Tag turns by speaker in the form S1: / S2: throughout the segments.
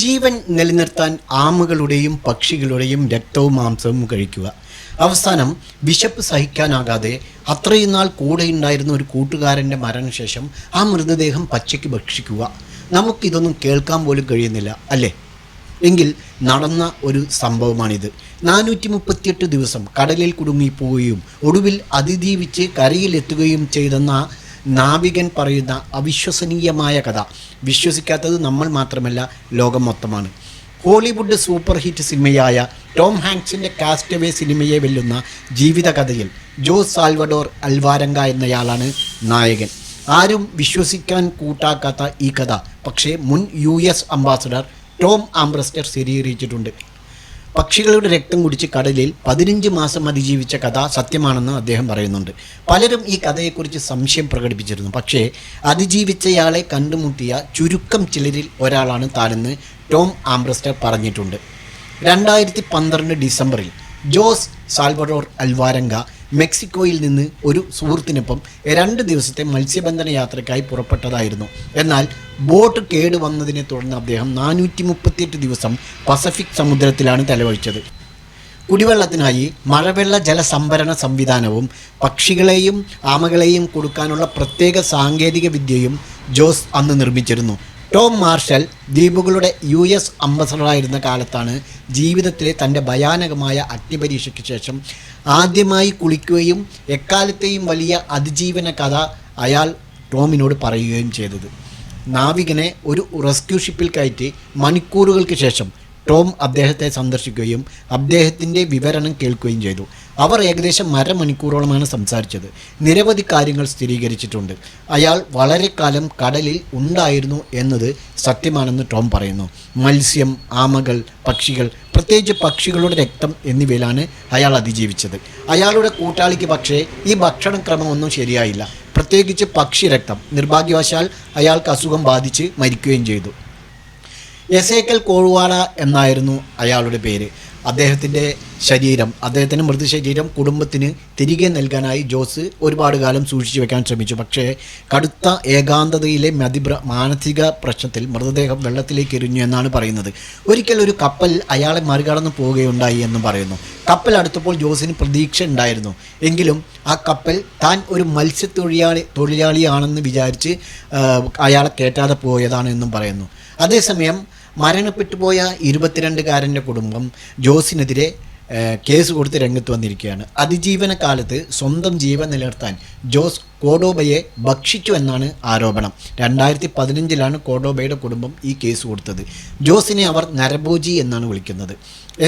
S1: ജീവൻ നിലനിർത്താൻ ആമകളുടെയും പക്ഷികളുടെയും രക്തവും മാംസവും കഴിക്കുക. അവസാനം വിശപ്പ് സഹിക്കാനാകാതെ അത്രയും നാൾ കൂടെയുണ്ടായിരുന്ന ഒരു കൂട്ടുകാരൻ്റെ മരണശേഷം ആ മൃതദേഹം പച്ചയ്ക്ക് ഭക്ഷിക്കുക. നമുക്കിതൊന്നും കേൾക്കാൻ പോലും കഴിയുന്നില്ല അല്ലേ? എങ്കിൽ നടന്ന ഒരു സംഭവമാണിത്. 438 ദിവസം കടലിൽ കുടുങ്ങിപ്പോവുകയും ഒടുവിൽ അതിജീവിച്ച് കരയിലെത്തുകയും ചെയ്തെന്ന നാവികൻ പറയുന്ന അവിശ്വസനീയമായ കഥ വിശ്വസിക്കാത്തത് നമ്മൾ മാത്രമല്ല, ലോകം മൊത്തമാണ്. ഹോളിവുഡ് സൂപ്പർ ഹിറ്റ് സിനിമയായ ടോം ഹാങ്ക്സിൻ്റെ കാസ്റ്റവേ സിനിമയെ വെല്ലുന്ന ജീവിതകഥയിൽ ജോസ് സാൽവഡോർ അൽവാരങ്ക എന്നയാളാണ് നായകൻ. ആരും വിശ്വസിക്കാൻ കൂട്ടാക്കാത്ത ഈ കഥ പക്ഷേ മുൻ US അംബാസഡർ ടോം ആംബ്രസ്റ്റർ സ്ഥിരീകരിച്ചിട്ടുണ്ട്. പക്ഷികളുടെ രക്തം കുടിച്ച് കടലിൽ 15 മാസം അതിജീവിച്ച കഥ സത്യമാണെന്ന് അദ്ദേഹം പറയുന്നുണ്ട്. പലരും ഈ കഥയെക്കുറിച്ച് സംശയം പ്രകടിപ്പിച്ചിരുന്നു. പക്ഷേ അതിജീവിച്ചയാളെ കണ്ടുമുട്ടിയ ചുരുക്കം ചിലരിൽ ഒരാളാണ് താനെന്ന് ടോം ആംബ്രസ്റ്റർ പറഞ്ഞിട്ടുണ്ട്. 2012 ഡിസംബറിൽ ജോസ് സാൽവഡോർ അൽവാരങ്ക മെക്സിക്കോയിൽ നിന്ന് ഒരു സുഹൃത്തിനൊപ്പം 2 ദിവസത്തെ മത്സ്യബന്ധന യാത്രയ്ക്കായി പുറപ്പെട്ടതായിരുന്നു. എന്നാൽ ബോട്ട് കേടുവന്നതിനെ തുടർന്ന് അദ്ദേഹം 438 ദിവസം പസഫിക് സമുദ്രത്തിലാണ് ചെലവഴിച്ചത്. കുടിവെള്ളത്തിനായി മഴവെള്ള ജലസംഭരണ സംവിധാനവും പക്ഷികളെയും ആമകളെയും കൊടുക്കാനുള്ള പ്രത്യേക സാങ്കേതിക വിദ്യയും ജോസ് അന്ന് നിർമ്മിച്ചിരുന്നു. ടോം മാർഷൽ ദ്വീപുകളുടെ US അംബാസഡറായിരുന്ന കാലത്താണ് ജീവിതത്തിലെ തൻ്റെ ഭയാനകമായ അഗ്നിപരീക്ഷയ്ക്ക് ശേഷം ആദ്യമായി കുളിക്കുകയും എക്കാലത്തെയും വലിയ അതിജീവന കഥ അയാൾ ടോമിനോട് പറയുകയും ചെയ്തത്. നാവികനെ ഒരു റെസ്ക്യൂ ഷിപ്പിൽ കയറ്റി മണിക്കൂറുകൾക്ക് ശേഷം ടോം അദ്ദേഹത്തെ സന്ദർശിക്കുകയും അദ്ദേഹത്തിൻ്റെ വിവരണം കേൾക്കുകയും ചെയ്തു. അവർ ഏകദേശം അരമണിക്കൂറോളമാണ് സംസാരിച്ചത്. നിരവധി കാര്യങ്ങൾ സ്ഥിരീകരിച്ചിട്ടുണ്ട്. അയാൾ വളരെ കാലം കടലിൽ ഉണ്ടായിരുന്നു എന്നത് സത്യമാണെന്ന് ടോം പറയുന്നു. മത്സ്യം, ആമകൾ, പക്ഷികൾ, പ്രത്യേകിച്ച് പക്ഷികളുടെ രക്തം എന്നിവയിലാണ് അയാൾ അതിജീവിച്ചത്. അയാളുടെ കൂട്ടാളിക്ക് പക്ഷേ ഈ ഭക്ഷണക്രമമൊന്നും ശരിയായില്ല, പ്രത്യേകിച്ച് പക്ഷി രക്തം. നിർഭാഗ്യവശാൽ അയാൾക്ക് അസുഖം ബാധിച്ച് മരിക്കുകയും ചെയ്തു. എസേക്കൽ കോഴുവാള എന്നായിരുന്നു അയാളുടെ പേര്. അദ്ദേഹത്തിൻ്റെ മൃതശരീരം കുടുംബത്തിന് തിരികെ നൽകാനായി ജോസ് ഒരുപാട് കാലം സൂക്ഷിച്ചു വെക്കാൻ ശ്രമിച്ചു. പക്ഷേ കടുത്ത ഏകാന്തതയിലെ മാനസിക പ്രശ്നത്തിൽ മൃതദേഹം വെള്ളത്തിലേക്ക് എറിഞ്ഞു എന്നാണ് പറയുന്നത്. ഒരിക്കൽ ഒരു കപ്പൽ അയാളെ മറികടന്ന് പോവുകയുണ്ടായി എന്നും പറയുന്നു. കപ്പൽ അടുത്തപ്പോൾ ജോസിന് പ്രതീക്ഷ ഉണ്ടായിരുന്നു. എങ്കിലും ആ കപ്പൽ താൻ ഒരു തൊഴിലാളിയാണെന്ന് വിചാരിച്ച് അയാളെ കയറ്റാതെ പോയതാണ് എന്നും പറയുന്നു. അതേസമയം മരണപ്പെട്ടുപോയ 22കാരൻ്റെ കുടുംബം ജോസിനെതിരെ കേസ് കൊടുത്ത് രംഗത്ത് വന്നിരിക്കുകയാണ്. അതിജീവന കാലത്ത് സ്വന്തം ജീവൻ നിലനിർത്താൻ ജോസ് കോഡോബയെ ഭക്ഷിച്ചു എന്നാണ് ആരോപണം. 2015 കോഡോബയുടെ കുടുംബം ഈ കേസ് കൊടുത്തത്. ജോസിനെ അവർ നരഭോജി എന്നാണ് വിളിക്കുന്നത്.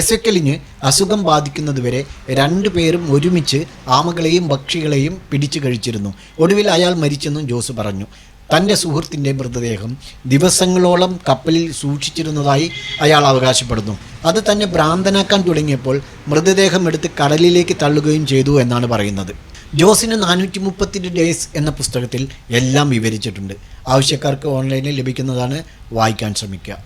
S1: എസെക്കലിന് അസുഖം ബാധിക്കുന്നതുവരെ 2 പേരും ഒരുമിച്ച് ആമകളെയും പക്ഷികളെയും പിടിച്ചു കഴിച്ചിരുന്നു. ഒടുവിൽ അയാൾ മരിച്ചെന്നും ജോസ് പറഞ്ഞു. തൻ്റെ സുഹൃത്തിൻ്റെ മൃതദേഹം ദിവസങ്ങളോളം കപ്പലിൽ സൂക്ഷിച്ചിരുന്നതായി അയാൾ അവകാശപ്പെടുന്നു. അത് തന്നെ ഭ്രാന്തനാക്കാൻ തുടങ്ങിയപ്പോൾ മൃതദേഹം എടുത്ത് കടലിലേക്ക് തള്ളുകയും ചെയ്തു എന്നാണ് പറയുന്നത്. ജോസിന് 438 ഡേയ്സ് എന്ന പുസ്തകത്തിൽ എല്ലാം വിവരിച്ചിട്ടുണ്ട്. ആവശ്യക്കാർക്ക് ഓൺലൈനിൽ ലഭിക്കുന്നതാണ്. വായിക്കാൻ ശ്രമിക്കുക.